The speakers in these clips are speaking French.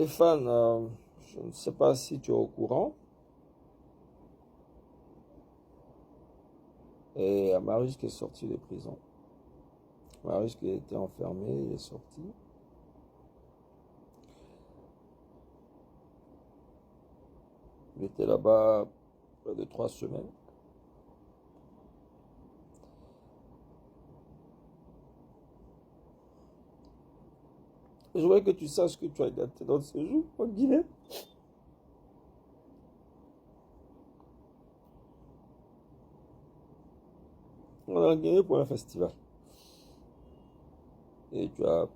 Stéphane, je ne sais pas si tu es au courant, et Marius qui est sorti de prison. Marius qui était enfermé, il est sorti. Il était là-bas près de 3 semaines. Je voudrais que tu saches que tu as gâté notre séjour en Guinée. On a gagné pour un festival. Et tu as...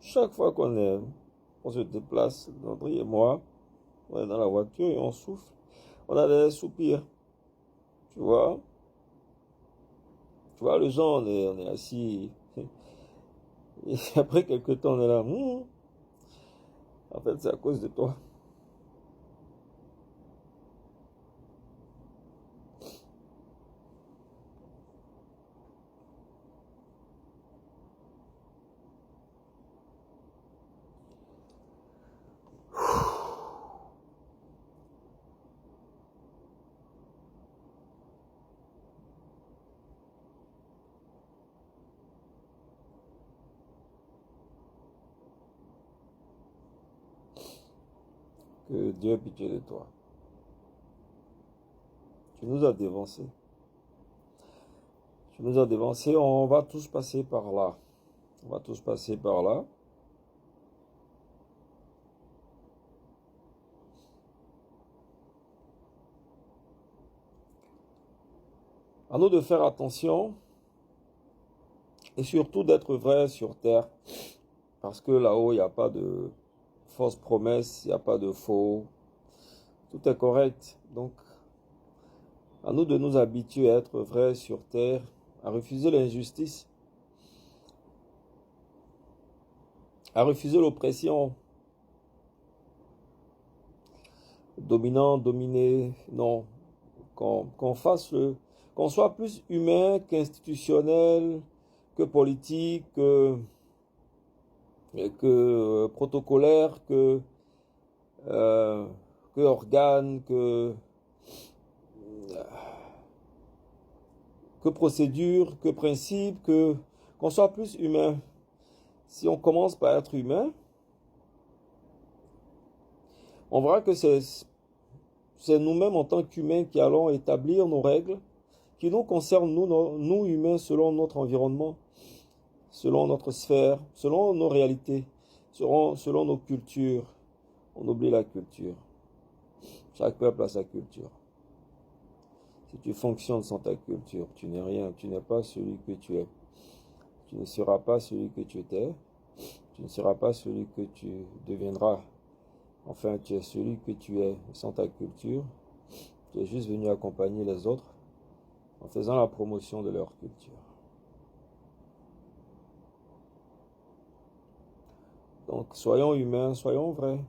Chaque fois on se déplace, Landry et moi, on est dans la voiture et on souffle. On a des soupirs, tu vois. Tu vois, le genre, on est assis. Et après quelques temps, on est là. En fait, c'est à cause de toi. Que Dieu ait pitié de toi. Tu nous as dévancés. Tu nous as dévancés. On va tous passer par là. On va tous passer par là. À nous de faire attention et surtout d'être vrai sur terre. Parce que là-haut, il n'y a pas de fausses promesses, il n'y a pas de faux. Tout est correct. Donc, à nous de nous habituer à être vrais sur terre, à refuser l'injustice, à refuser l'oppression, dominant, dominé. Non, qu'on fasse qu'on soit plus humain qu'institutionnel, que politique, que protocolaire, euh, que organe, que procédure, que principe, qu'on soit plus humain. Si on commence par être humain, on verra que c'est nous-mêmes en tant qu'humains qui allons établir nos règles qui nous concernent, nous humains, selon notre environnement, selon notre sphère, selon nos réalités, selon nos cultures. On oublie la culture. Chaque peuple a sa culture. Si tu fonctionnes sans ta culture, tu n'es rien, tu n'es pas celui que tu es. Tu ne seras pas celui que tu étais, tu ne seras pas celui que tu deviendras. Enfin, tu es celui que tu es sans ta culture. Tu es juste venu accompagner les autres en faisant la promotion de leur culture. Donc, soyons humains, soyons vrais.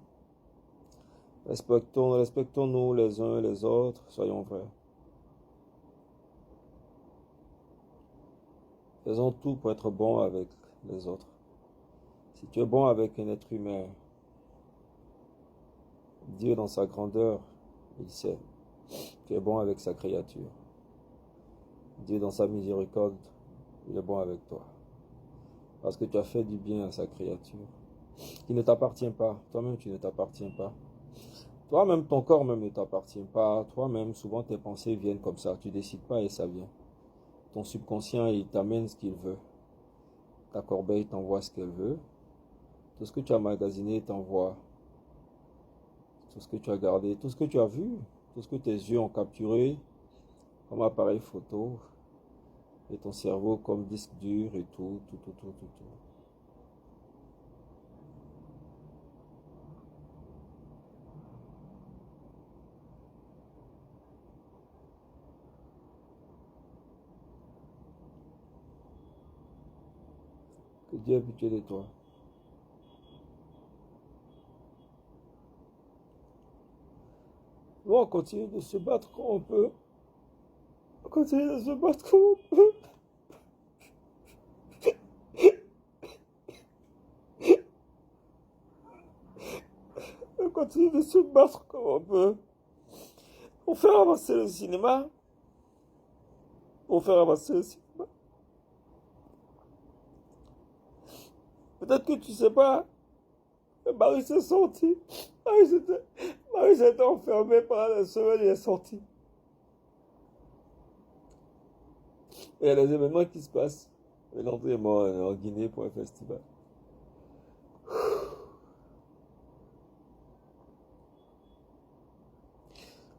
Respectons-nous les uns et les autres, soyons vrais. Faisons tout pour être bons avec les autres. Si tu es bon avec un être humain, Dieu dans sa grandeur, il sait. Tu es bon avec sa créature. Dieu dans sa miséricorde, il est bon avec toi. Parce que tu as fait du bien à sa créature. Qui ne t'appartient pas. Toi-même, tu ne t'appartiens pas. Toi-même, ton corps même ne t'appartient pas. Toi-même, souvent tes pensées viennent comme ça. Tu décides pas et ça vient. Ton subconscient, il t'amène ce qu'il veut. Ta corbeille t'envoie ce qu'elle veut. Tout ce que tu as magasiné t'envoie. Tout ce que tu as gardé, tout ce que tu as vu, tout ce que tes yeux ont capturé comme appareil photo. Et ton cerveau comme disque dur et tout. Que Dieu ait pitié de toi. on continue de se battre comme on peut. On continue de se battre comme on peut. On continue de se battre comme on peut. Pour faire avancer le cinéma. Pour faire avancer le cinéma. Peut-être que tu sais pas. Marie s'est sorti. Marie s'était enfermée pendant la semaine et est sortie. Et il y a des événements qui se passent. Et l'entrée est mort en Guinée pour un festival.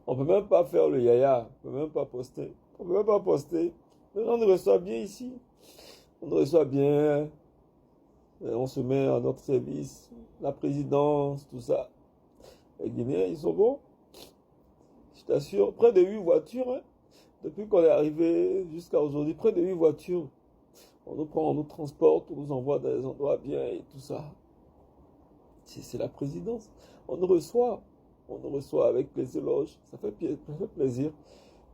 On peut même pas faire le yaya. On peut même pas poster. On peut même pas poster. Les gens nous reçoivent bien ici. On nous reçoit bien. On se met à notre service. La présidence, tout ça. Les Guinéens, ils sont bons. Je t'assure. Près de 8 voitures. Hein. Depuis qu'on est arrivé jusqu'à aujourd'hui, près de 8 voitures. On nous prend, on nous transporte, on nous envoie dans des endroits bien et tout ça. C'est la présidence. On nous reçoit. On nous reçoit avec les éloges. Ça fait plaisir.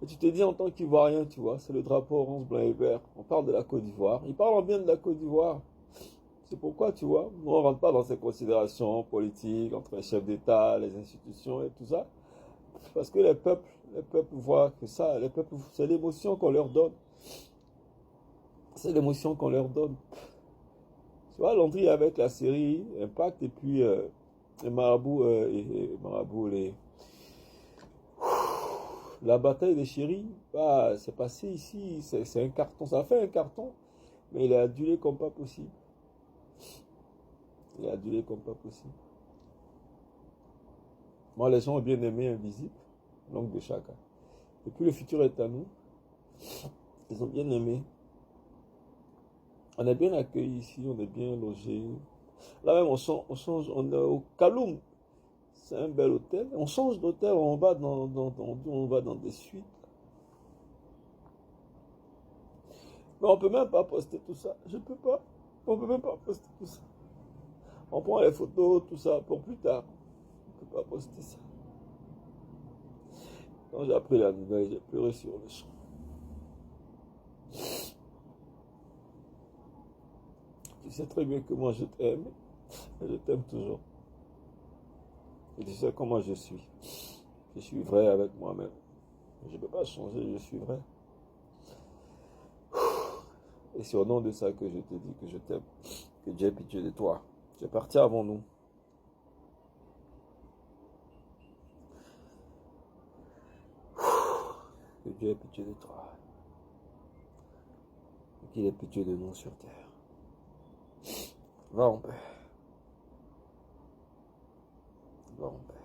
Et tu te dis en tant qu'Ivoirien, tu vois, c'est le drapeau orange, blanc et vert. On parle de la Côte d'Ivoire. Ils parlent bien de la Côte d'Ivoire. C'est pourquoi, tu vois, nous on ne rentre pas dans ces considérations politiques entre les chefs d'État, les institutions et tout ça. Parce que les peuples voient que ça, les peuples, c'est l'émotion qu'on leur donne. C'est l'émotion qu'on leur donne. Tu vois, Landry avec la série Impact et puis les marabouts, la bataille des chéris, bah, c'est passé ici, c'est un carton, ça fait un carton, mais il est adulé comme pas possible. Il est adulé comme pas possible. Moi, les gens ont bien aimé Invisible, l'oncle de chacun. Et puis le futur est à nous. Ils ont bien aimé. On est bien accueillis ici, on est bien logé. Là même, on change, on est au Kaloum. C'est un bel hôtel. On change d'hôtel, on va on va dans des suites. Mais on peut même pas poster tout ça. Je peux pas. On peut même pas poster tout ça. On prend les photos, tout ça, pour plus tard. On peut pas poster ça. Quand j'ai appris la nouvelle, j'ai pleuré sur le champ. Tu sais très bien que moi je t'aime. Et je t'aime toujours. Et tu sais comment je suis. Je suis vrai avec moi-même. Je ne peux pas changer, je suis vrai. Et c'est au nom de ça que je te dis que je t'aime. Que Dieu ait pitié de toi. Tu es parti avant nous. Que Dieu ait pitié de toi. Et qu'il ait pitié de nous sur terre. Va en paix. Va en paix.